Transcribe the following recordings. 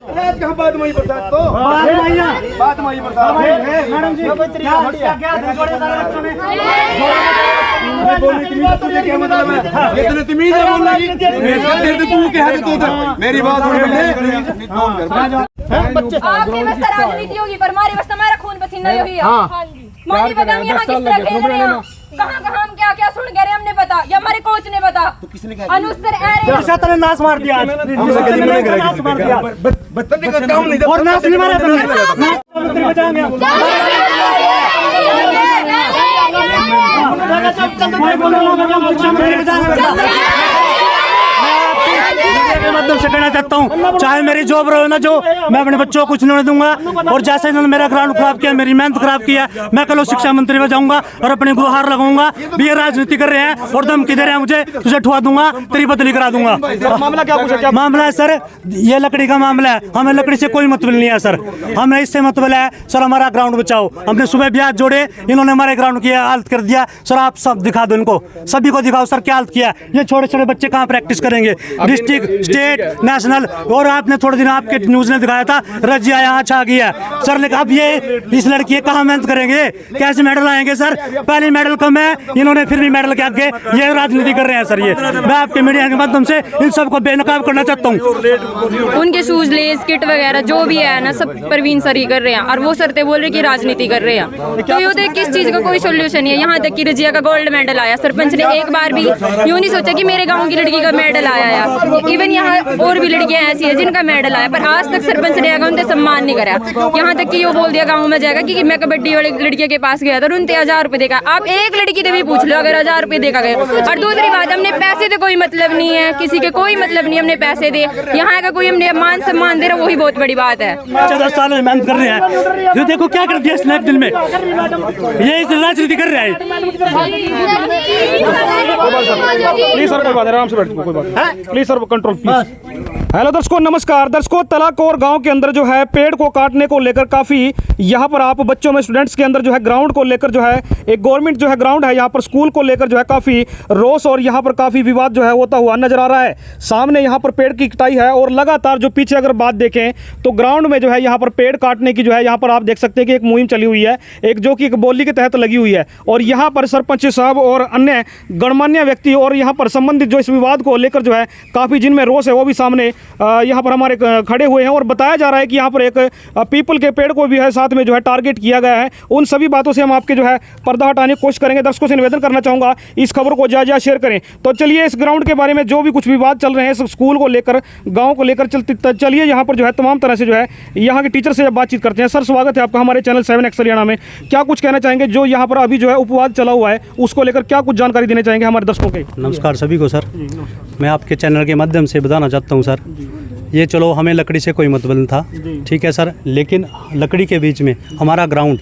बात वही बता तो बात वही बता मैडम जी तुझे क्या मतलब है? इतने तमीज है बोलने की? तू क्या है तो मेरी बात सुन ले। आपकी बस राजनीति होगी पर हमारी बस हमारा खून पसीना यही है। मुझे पता हम यहाँ किस तरह खेल रहे हैं, कहाँ हम क्या क्या सुन गए हमने पता, या हमारे कोच ने पता। तो किसने कहा? अनुसर ने नाश मार दिया, नाश मार दिया और नाश नहीं मारा माध्यम से कहना चाहता हूँ, चाहे मेरी जॉब रहो ना जो, मैं अपने बच्चों को कुछ नहीं दूंगा। और जैसे इन्होंने मेरा ग्राउंड खराब किया, मेरी मेहनत खराब किया, मैं कल शिक्षा मंत्री में जाऊंगा और अपनी गुहार लगाऊंगा। भी ये राजनीति कर रहे हैं और धमकी दे रहे हैं मुझे, तुझे ठुआ दूंगा, तेरी बदली करा दूंगा। मामला क्या पूछा? मामला है सर, ये लकड़ी का मामला है। हमें लकड़ी से कोई मतलब नहीं है सर, हमें इससे मतलब है सर हमारा ग्राउंड बचाओ। हमने सुबह ब्याज जोड़े, इन्होंने हमारे ग्राउंड की हालत कर दिया। सर आप सब दिखा दो, इनको सभी को दिखाओ सर क्या हालत किया। ये छोटे छोटे बच्चे कहाँ प्रैक्टिस करेंगे, डिस्ट्रिक्ट स्टेट नेशनल। और आपने थोड़े दिन आपके न्यूज ने दिखाया था रजिया यहाँ छा गया सर ने। अब ये इस लड़की कहाँ मेहनत करेंगे, कैसे मेडल आएंगे सर? पहले मेडल कम है, इन्होंने फिर भी मेडल के आगे ये राजनीति कर रहे हैं सर। ये मैं आपके मीडिया के माध्यम से इन सबको बेनकाब करना चाहता हूँ। उनके शूज लेस किट वगैरह जो भी है ना, सब परवीन सर ही कर रहे हैं और वो सर थे बोल रहे कि राजनीति कर रहे हैं। तो ये किस चीज का कोई सोल्यूशन नहीं है। यहाँ तक कि रजिया का गोल्ड मेडल आया, सरपंच ने एक बार भी यूँ नहीं सोचा कि मेरे गाँव की लड़की का मेडल आया है। इवन यहाँ और भी लड़कियां ऐसी है जिनका मेडल आया, पर आज तक सरपंच ने आगे उनसे सम्मान नहीं करा। यहाँ तक कि वो बोल दिया गाँव में जाएगा कि मैं कबड्डी वाली लड़कियों के पास गया था और उनसे 1000 रुपए देगा। आप एक लड़की से भी पूछ लो अगर 1000 रुपए देखा गया। और दूसरी बात, हमने पैसे से कोई मतलब नहीं है, किसी के कोई मतलब नहीं हमने पैसे दे। यहाँ का कोई हमने मान सम्मान दे रहा, वही बहुत बड़ी बात है। 10 साल में मेहनत कर रहे हैं, ये देखो क्या कर दिया स्नैप दिन में, ये राजनीति कर रहा है। प्लीज सर कोई बात आराम से बैठो, कोई बात please sir control please. Hello दर्शकों, नमस्कार दर्शकों। तलाकोर गांव के अंदर जो है पेड़ को काटने को लेकर काफ़ी यहाँ पर आप बच्चों में स्टूडेंट्स के अंदर जो है ग्राउंड को लेकर जो है एक गवर्नमेंट जो है ग्राउंड है यहाँ पर स्कूल को लेकर जो है काफ़ी रोष और यहाँ पर काफ़ी विवाद जो है होता हुआ नजर आ रहा है। सामने यहाँ पर पेड़ की कटाई है और लगातार जो पीछे अगर बात देखें तो ग्राउंड में जो है यहाँ पर पेड़ काटने की जो है यहाँ पर आप देख सकते हैं कि एक मुहिम चली हुई है, एक जो कि एक बोली के तहत लगी हुई है। और यहाँ पर सरपंच साहब और अन्य गणमान्य व्यक्ति और यहाँ पर संबंधित जो इस विवाद को लेकर जो है काफ़ी जिनमें रोष है वो भी सामने यहाँ पर हमारे खड़े हुए हैं। और बताया जा रहा है कि यहाँ पर एक पीपल के पेड़ को भी है साथ में जो है टारगेट किया गया है। उन सभी बातों से हम आपके जो है पर्दा हटाने की कोशिश करेंगे। दर्शकों से निवेदन करना चाहूँगा इस खबर को ज़्यादा शेयर करें। तो चलिए इस ग्राउंड के बारे में जो भी कुछ विवाद चल रहे हैं स्कूल को लेकर, गाँव को लेकर, चलिए यहाँ पर जो है तमाम तरह से जो है यहाँ के टीचर से बातचीत करते हैं। सर स्वागत है आपका हमारे चैनल 7X हरियाणा में। क्या कुछ कहना चाहेंगे जो यहाँ पर अभी जो है उपवाद चला हुआ है उसको लेकर, क्या कुछ जानकारी देना चाहेंगे हमारे दर्शकों के? नमस्कार सभी को सर, मैं आपके चैनल के माध्यम से बताना चाहता हूँ सर, ये चलो हमें लकड़ी से कोई मतलब नहीं था, ठीक है सर, लेकिन लकड़ी के बीच में हमारा ग्राउंड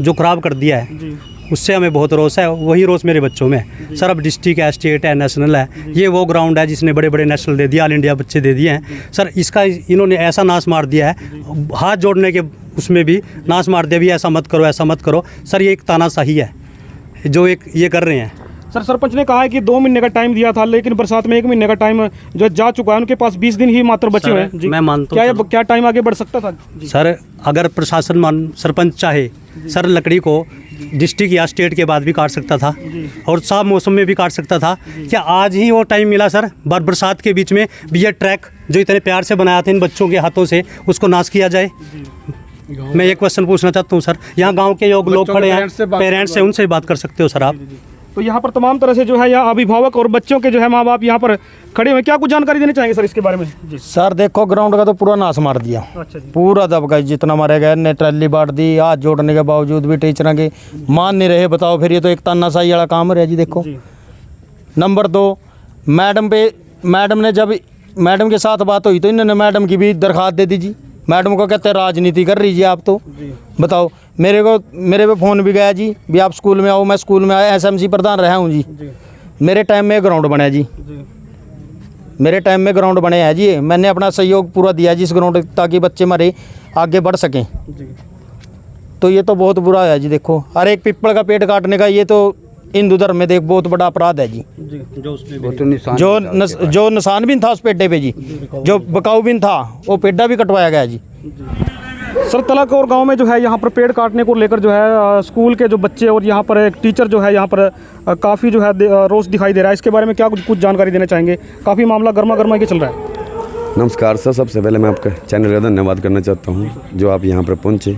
जो ख़राब कर दिया है उससे हमें बहुत रोष है। वही रोष मेरे बच्चों में है सर। अब डिस्ट्रिक्ट है, स्टेट है, नेशनल है, ये वो ग्राउंड है जिसने बड़े बड़े नेशनल दे दिया, ऑल इंडिया बच्चे दे दिए हैं सर। इसका इन्होंने ऐसा नाश मार दिया है, हाथ जोड़ने के उसमें भी नाश मार दिया, भी ऐसा मत करो ऐसा मत करो सर। ये एक तानाशाही है जो एक ये कर रहे हैं सर। सरपंच ने कहा है कि 2 महीने का टाइम दिया था, लेकिन बरसात में 1 महीने का टाइम जो जा चुका है, उनके पास 20 दिन ही मात्र बचे हुए हैं। मैं मानता हूँ क्या टाइम आगे बढ़ सकता था सर? अगर प्रशासन सरपंच चाहे सर लकड़ी को डिस्ट्रिक्ट या स्टेट के बाद भी काट सकता था और साफ मौसम में भी काट सकता था। क्या आज ही वो टाइम मिला सर? बरसात के बीच में भी ये ट्रैक जो इतने प्यार से बनाया था इन बच्चों के हाथों से, उसको नाश किया जाए? मैं एक क्वेश्चन पूछना चाहता हूँ सर। यहाँ गाँव के लोग खड़े हैं, पेरेंट्स से, उनसे बात कर सकते हो सर आप। तो यहाँ पर तमाम तरह से जो है यहाँ अभिभावक और बच्चों के जो है माँ बाप यहाँ पर खड़े हुए, क्या कुछ जानकारी देना चाहेंगे सर इसके बारे में? जी सर देखो, ग्राउंड का तो पूरा नाश मार दिया। अच्छा जी। पूरा दबका जितना मारे गए ने, ट्रैली बांट दी, हाथ जोड़ने के बावजूद भी टीचर के मान नहीं रहे। बताओ फिर, ये तो एक तानाशाही वाला काम है जी। देखो नंबर 2, मैडम ने जब मैडम के साथ बात हुई तो इन्होंने मैडम की भी दरखास्त दे दीजिए। मैडम को कहते हैं राजनीति कर रही जी आप तो। बताओ, मेरे पे फ़ोन भी गया जी, भी आप स्कूल में आओ। मैं स्कूल में आया, SMC प्रधान रहा हूँ जी। मेरे टाइम में ग्राउंड बना जी, मेरे टाइम में ग्राउंड बने हैं जी। मैंने अपना सहयोग पूरा दिया जी इस ग्राउंड, ताकि बच्चे हमारे आगे बढ़ सकें। तो ये तो बहुत बुरा है जी। देखो, हर एक पीपल का पेड़ काटने का ये तो हिंदू धर्म में देख बहुत बड़ा अपराध है जी। जो निशान भी था उस पेड्डे पे जी, जो बकाऊ भी था वो पेड्डा भी कटवाया गया जी। सर तलाकोर गांव में जो है यहाँ पर पेड़ काटने को लेकर जो है स्कूल के जो बच्चे और यहाँ पर एक टीचर जो है यहाँ पर काफ़ी जो है रोष दिखाई दे रहा है। इसके बारे में क्या कुछ जानकारी देना चाहेंगे? काफ़ी मामला गर्मा गर्मा के चल रहा है। नमस्कार सर, सबसे पहले मैं आपका चैनल का धन्यवाद करना चाहता हूँ जो आप यहाँ पर पहुँचे।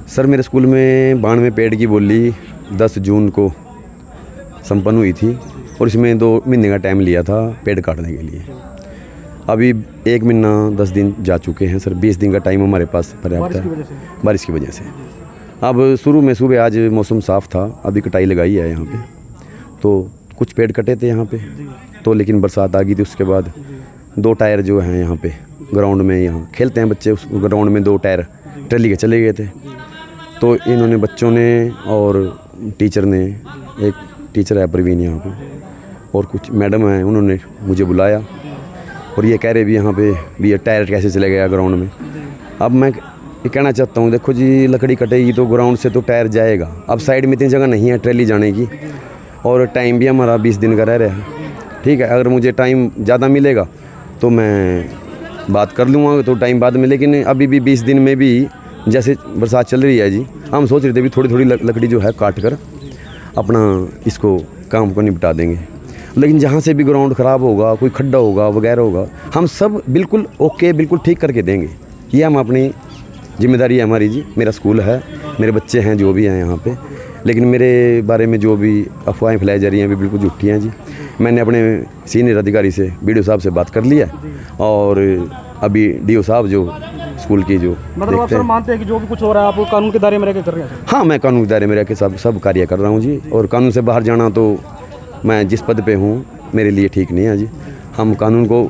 सर मेरे स्कूल में 92 पेड़ की बोली 10 जून को संपन्न हुई थी और इसमें 2 महीने का टाइम लिया था पेड़ काटने के लिए। अभी 1 महीना 10 दिन जा चुके हैं सर, 20 दिन का टाइम हमारे पास पर्याप्त है बारिश की वजह से। अब शुरू में सुबह आज मौसम साफ़ था, अभी कटाई लगाई है यहाँ पे, तो कुछ पेड़ कटे थे यहाँ पे तो, लेकिन बरसात आ गई थी। उसके बाद 2 टायर जो हैं यहाँ पे ग्राउंड में, यहाँ खेलते हैं बच्चे, उस ग्राउंड में 2 टायर ट्रेली के चले गए थे। तो इन्होंने बच्चों ने और टीचर ने, एक टीचर है प्रवीण यहाँ पे और कुछ मैडम हैं, उन्होंने मुझे बुलाया और ये कह रहे भी यहाँ पे भी ये टायर कैसे चले गया ग्राउंड में। अब मैं ये कहना चाहता हूँ, देखो जी लकड़ी कटेगी तो ग्राउंड से तो टायर जाएगा। अब साइड में इतनी जगह नहीं है ट्रेली जाने की और टाइम भी हमारा 20 दिन का रह रहा है। ठीक है, अगर मुझे टाइम ज़्यादा मिलेगा तो मैं बात कर लूँगा तो टाइम बाद में, लेकिन अभी भी 20 दिन में भी जैसे बरसात चल रही है जी, हम सोच रहे थे भी थोड़ी थोड़ी लकड़ी जो है काट कर अपना इसको काम को निपटा देंगे। लेकिन जहाँ से भी ग्राउंड ख़राब होगा, कोई खड्डा होगा वगैरह होगा, हम सब बिल्कुल ओके बिल्कुल ठीक करके देंगे। ये हम अपनी जिम्मेदारी है हमारी जी। मेरा स्कूल है, मेरे बच्चे हैं जो भी हैं यहाँ पे, लेकिन मेरे बारे में जो भी अफवाहें फैलाई जा रही हैं भी बिल्कुल झूठी हैं जी। मैंने अपने सीनियर अधिकारी से, BDO साहब से बात कर लिया और अभी DO साहब जो स्कूल की जो मतलब आप सर मानते हैं कि जो भी कुछ हो रहा है आप कानून के दायरे में रह के कर रहे हैं? हाँ, मैं कानून के दायरे में रह के सब कार्य कर रहा हूँ जी। और कानून से बाहर जाना तो मैं जिस पद पे हूँ मेरे लिए ठीक नहीं है जी। हम कानून को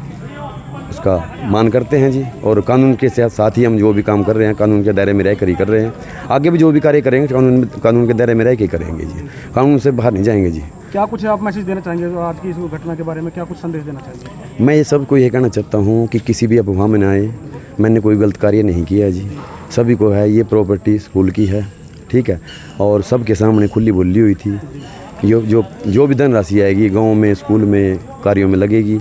उसका मान करते हैं जी और कानून के साथ ही हम जो भी काम कर रहे हैं कानून के दायरे में रह कर ही कर रहे हैं। आगे भी जो भी कार्य करेंगे कानून के दायरे में रह के करेंगे जी, कानून से बाहर नहीं जाएंगे जी। क्या कुछ आप मैसेज देना चाहेंगे आज की इस घटना के बारे में? क्या कुछ संदेश देना चाहेंगे? मैं ये सबको ये कहना चाहता हूँ कि किसी भी अफवाह में ना आए। मैंने कोई गलत कार्य नहीं किया है जी। सभी को है ये प्रॉपर्टी स्कूल की है, ठीक है, और सबके सामने खुली बोली हुई थी। जो भी धनराशि आएगी गांव में स्कूल में कार्यों में लगेगी।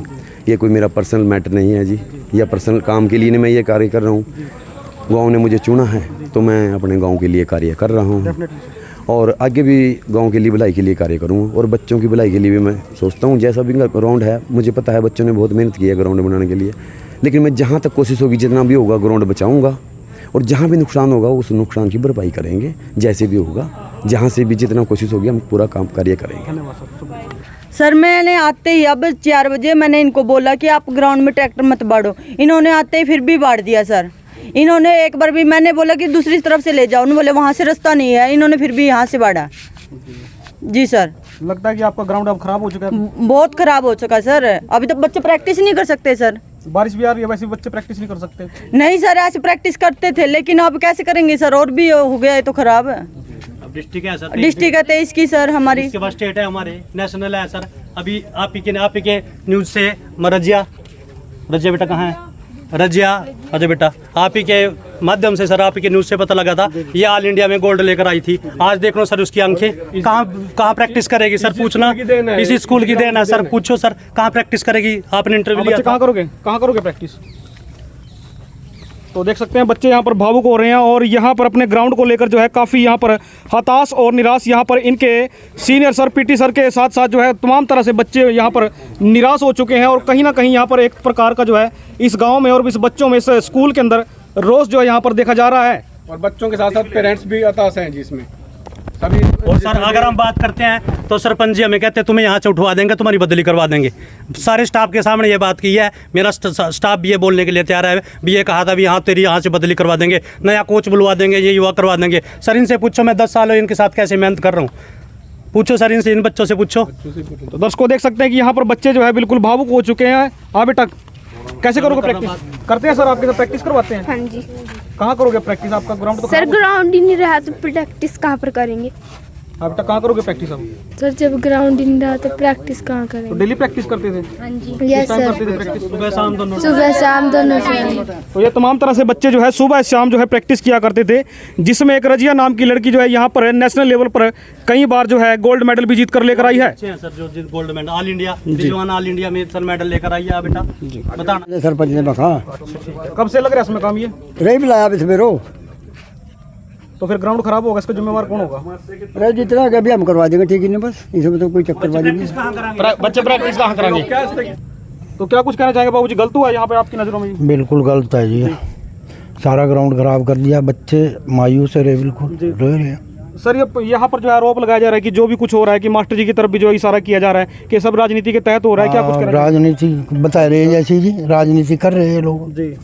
ये कोई मेरा पर्सनल मैटर नहीं है जी, या पर्सनल काम के लिए नहीं मैं ये कार्य कर रहा हूँ। गांव ने मुझे चुना है तो मैं अपने गांव के लिए कार्य कर रहा हूँ और आगे भी गांव के लिए भलाई के लिए कार्य करूँगा और बच्चों की भलाई के लिए भी मैं सोचता हूँ। जैसा भी ग्राउंड है, मुझे पता है बच्चों ने बहुत मेहनत की है ग्राउंड बनाने के लिए, लेकिन मैं जहाँ तक कोशिश होगी जितना भी होगा ग्राउंड बचाऊँगा और जहाँ भी नुकसान होगा उस नुकसान की भरपाई करेंगे। जैसे भी होगा, जहाँ से भी जितना कोशिश होगी हम पूरा काम कार्य करेंगे। सर मैंने आते ही अब 4 बजे मैंने इनको बोला कि आप ग्राउंड में ट्रैक्टर मत बाढ़ो। इन्होंने आते ही फिर भी बाढ़ दिया सर। इन्होंने एक बार भी, मैंने बोला कि दूसरी तरफ से ले जाओ, उन्होंने बोले वहाँ से रास्ता नहीं है, इन्होंने फिर भी यहाँ से बाढ़ा। जी सर। लगता है कि आपका ग्राउंड अब खराब हो चुका है? बहुत खराब हो चुका सर। अभी तक बच्चे प्रैक्टिस नहीं कर सकते सर। बारिश भी आ रही है, वैसे बच्चे प्रैक्टिस नहीं कर सकते? नहीं सर, ऐसे प्रैक्टिस करते थे, लेकिन अब कैसे करेंगे सर? और भी हो गया है तो खराब है। डिस्ट्रिक्ट है सर, डिस्ट्रिक्ट है 23 की सर हमारी। इसके बाद स्टेट है हमारे, नेशनल है सर। अभी आप ही के न्यूज़ से रजिया बेटा कहाँ है? रजिया अजय बेटा, आप ही के माध्यम से सर, आप ही के न्यूज़ से पता लगा था ये ऑल इंडिया में गोल्ड लेकर आई थी। आज देख लो सर उसकी आंखें कहाँ प्रैक्टिस करेगी सर? पूछना, इसी स्कूल की देन है सर। पूछो सर कहाँ प्रैक्टिस करेगी? आपने इंटरव्यू लिया, कहाँ करोगे प्रैक्टिस? तो देख सकते हैं बच्चे यहाँ पर भावुक हो रहे हैं और यहाँ पर अपने ग्राउंड को लेकर जो है काफ़ी यहाँ पर हताश और निराश यहाँ पर इनके सीनियर सर, PT सर के साथ साथ जो है तमाम तरह से बच्चे यहाँ पर निराश हो चुके हैं। और कहीं ना कहीं यहाँ पर एक प्रकार का जो है इस गांव में और इस बच्चों में, इस स्कूल के अंदर रोष जो है यहाँ पर देखा जा रहा है। और बच्चों के साथ साथ पेरेंट्स भी हताश हैं जिसमें सभी। और सर अगर हम बात करते हैं तो सरपंच जी हमें कहते हैं तुम्हें यहाँ से उठवा देंगे, तुम्हारी बदली करवा देंगे। सारे स्टाफ के सामने ये बात की है, मेरा स्टाफ भी ये बोलने के लिए तैयार है भी ये कहा था भी यहाँ तेरी यहाँ से बदली करवा देंगे, नया कोच बुलवा देंगे, ये युवा करवा देंगे। सर इनसे पूछो, मैं 10 साल इनके साथ कैसे मेहनत कर रहा हूँ, पूछो सर इनसे, इन बच्चों से पूछो। तो दर्शकों देख सकते हैं कि यहाँ पर बच्चे जो है बिल्कुल भावुक हो चुके हैं। हाँ बेटा, कैसे करोगे प्रैक्टिस? करते हैं सर, आपके साथ प्रैक्टिस करवाते हैं? हाँ जी। कहाँ करोगे प्रैक्टिस? आपका ग्राउंड तो सर ग्राउंड ही नहीं रहा तो प्रैक्टिस कहाँ पर करेंगे? आप तक कहाँ करोगे प्रैक्टिस अब? सर जब ग्राउंड ही नहीं रहा तो प्रैक्टिस कहाँ तो करें? डेली प्रैक्टिस करते थे? यस टाइम सर, करते थे प्रैक्टिस? सुबह शाम दोनों सुबह शाम दोनों से। तो ये तमाम तरह से बच्चे जो है सुबह शाम जो है प्रैक्टिस किया करते थे, जिसमें एक रजिया नाम की लड़की जो है यहाँ पर नेशनल लेवल पर कई बार जो है गोल्ड मेडल भी जीत कर लेकर आई है। अच्छे हैं सर, जो गोल्ड मेडल ऑल इंडिया दिलवाना ऑल इंडिया में सर मेडल लेकर आई है बेटा, बताना। सरपंच ने बखा कब से लग रहा है इसमें काम ये? रही बुलाया अब इसमें रो तो फिर ग्राउंड खराब होगा, इसका जिम्मेवार कौन होगा? रह जितना कभी हम करवा देंगे, ठीक ही नहीं, बस इसमें तो कोई चक्करबाजी नहीं। बच्चे प्रैक्टिस कहाँ कराएंगे? तो क्या कुछ कहना चाहेंगे बाबू जी, गलत हुआ है यहाँ पे आपकी नज़रों में? बिल्कुल गलत है जी, सारा ग्राउंड खराब कर दिया, बच्चे मायूस है, बिल्कुल रो रहे हैं। सर ये यहाँ पर जो है आरोप लगाया जा रहा है कि जो भी कुछ हो रहा है कि मास्टर जी की तरफ भी जो है इशारा किया जा रहा है कि सब राजनीति के तहत हो रहा है, क्या कुछ कहना चाहेंगे? राजनीति बता रहे हैं जैसी जी, राजनीति कर रहे हैं लोग जी,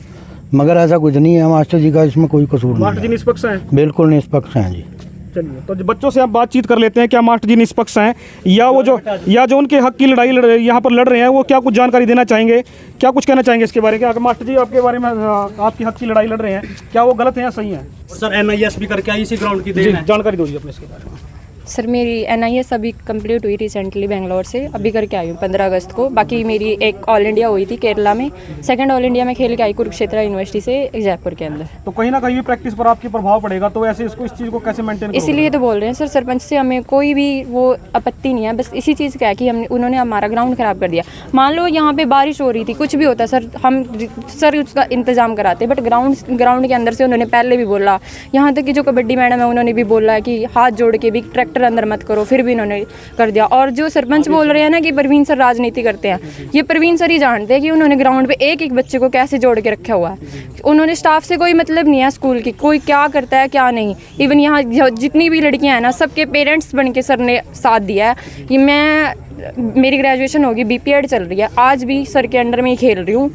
मगर ऐसा कुछ नहीं है, मास्टर जी का इसमें कोई कसूर मास्टर जी नहीं निष्पक्ष हैं? है, बिल्कुल निष्पक्ष हैं जी। चलिए, तो बच्चों से आप बातचीत कर लेते हैं, क्या मास्टर जी निष्पक्ष हैं या वो जो उनके हक की लड़ाई यहाँ पर लड़ रहे हैं, वो क्या कुछ जानकारी देना चाहेंगे, क्या कुछ कहना चाहेंगे इसके बारे में? क्या मास्टर जी आपके बारे में आपकी हक की लड़ाई लड़ रहे हैं, क्या वो गलत है या सही है? सर NIS भी करके आई इसी ग्राउंड की देन है। जानकारी दो जी अपने इसके बारे में। सर मेरी NIS अभी कंप्लीट हुई रिसेंटली बेंगलोर से, अभी करके आई हूँ 15 अगस्त को। बाकी मेरी एक ऑल इंडिया हुई थी केरला में, सेकंड ऑल इंडिया में खेल के आई कुरुक्षेत्र यूनिवर्सिटी से जयपुर के अंदर। तो कहीं ना कहीं भी प्रैक्टिस पर आपकी प्रभाव पड़ेगा, तो ऐसे इसको इस चीज़ को कैसे मेंटेन करोगे? इसीलिए तो बोल रहे हैं सर, सरपंच से हमें कोई भी वो आपत्ति नहीं है, बस इसी चीज़ का है कि हमने उन्होंने हमारा ग्राउंड ख़राब कर दिया। मान लो यहाँ पे बारिश हो रही थी, कुछ भी होता सर, हम सर उसका इंतज़ाम कराते, बट ग्राउंड के अंदर से उन्होंने पहले भी बोला, यहाँ तक कि जो कबड्डी मैडम है उन्होंने भी बोला कि हाथ जोड़ के भी ट्रैक्टर अंदर मत करो, फिर भी इन्होंने कर दिया। और जो सरपंच बोल रहे हैं ना कि प्रवीण सर राजनीति करते हैं, ये प्रवीण सर ही जानते हैं कि उन्होंने ग्राउंड पे एक एक बच्चे को कैसे जोड़ के रखा हुआ है। उन्होंने स्टाफ से कोई मतलब नहीं है स्कूल की, कोई क्या करता है क्या नहीं। इवन यहाँ जितनी भी लड़कियां हैं ना, सबके पेरेंट्स बन के सर ने साथ दिया है। ये मेरी ग्रेजुएशन होगी, BPEd चल रही है, आज भी सर के अंडर में ही खेल रही हूँ।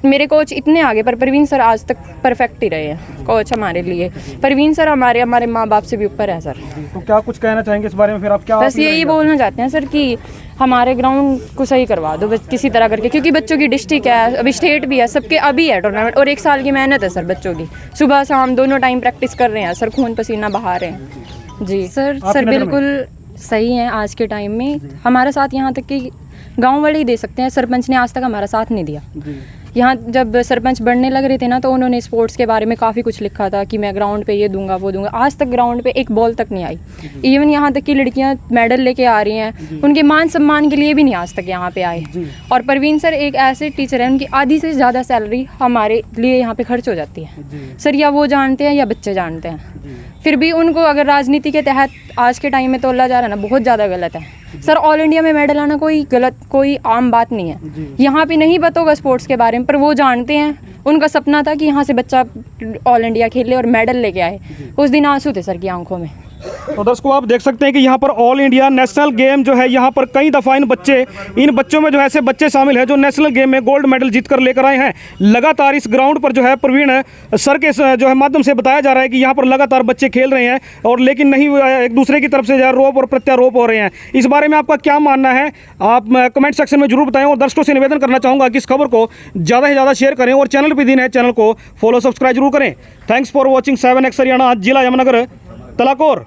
मेरे कोच इतने आगे, पर प्रवीण सर आज तक परफेक्ट ही रहे हैं कोच हमारे लिए। प्रवीण सर हमारे माँ बाप से भी ऊपर है सर। तो क्या कुछ कहना चाहेंगे इस बारे में फिर आप? क्या बस यही बोलना चाहते हैं सर कि हमारे ग्राउंड को सही करवा दो बस किसी तरह करके, क्योंकि बच्चों की डिस्ट्रिक्ट है, अभी स्टेट भी है, सबके अभी है टूर्नामेंट, और 1 साल की मेहनत है सर बच्चों की। सुबह शाम दोनों टाइम प्रैक्टिस कर रहे हैं सर, खून पसीना बहा रहे हैं जी। सर बिल्कुल सही है आज के टाइम में। हमारा साथ यहाँ तक कि गाँव वाले ही दे सकते हैं, सरपंच ने आज तक हमारा साथ नहीं दिया। यहाँ जब सरपंच बढ़ने लग रहे थे ना, तो उन्होंने स्पोर्ट्स के बारे में काफ़ी कुछ लिखा था कि मैं ग्राउंड पे ये दूंगा वो दूंगा। आज तक ग्राउंड पे एक बॉल तक नहीं आई। इवन यहाँ तक कि लड़कियाँ मेडल लेके आ रही हैं, उनके मान सम्मान के लिए भी नहीं आज तक यहाँ पे आए। और प्रवीण सर एक ऐसे टीचर हैं, उनकी आधी से ज़्यादा सैलरी हमारे लिए यहाँ पे खर्च हो जाती है सर, या वो जानते हैं या बच्चे जानते हैं। फिर भी उनको अगर राजनीति के तहत आज के टाइम में तोला जा रहा है ना, बहुत ज़्यादा गलत है सर। ऑल इंडिया में मेडल आना कोई आम बात नहीं है। यहाँ पे नहीं पता होगा स्पोर्ट्स के बारे में, पर वो जानते हैं। उनका सपना था कि यहाँ से बच्चा ऑल इंडिया खेले और मेडल लेके आए। उस दिन आंसू थे सर की आंखों में। तो दर्शकों आप देख सकते हैं कि यहाँ पर ऑल इंडिया नेशनल गेम जो है, यहाँ पर कई दफ़ा इन बच्चों में जो है ऐसे बच्चे शामिल हैं जो नेशनल गेम में गोल्ड मेडल जीत कर लेकर आए हैं। लगातार इस ग्राउंड पर जो है प्रवीण सर के जो है माध्यम से बताया जा रहा है कि यहाँ पर लगातार बच्चे खेल रहे हैं, और लेकिन नहीं एक दूसरे की तरफ से जो है रोप और प्रत्यारोप हो रहे हैं। इस बारे में आपका क्या मानना है, आप कमेंट सेक्शन में जरूर बताएं। और दर्शकों से निवेदन करना चाहूँगा कि इस खबर को ज़्यादा से ज़्यादा शेयर करें, और चैनल पर दिन है, चैनल को फॉलो सब्सक्राइब जरूर करें। Thanks for watching 7X Haryana, जिला यमुनानगर, तलाकोर।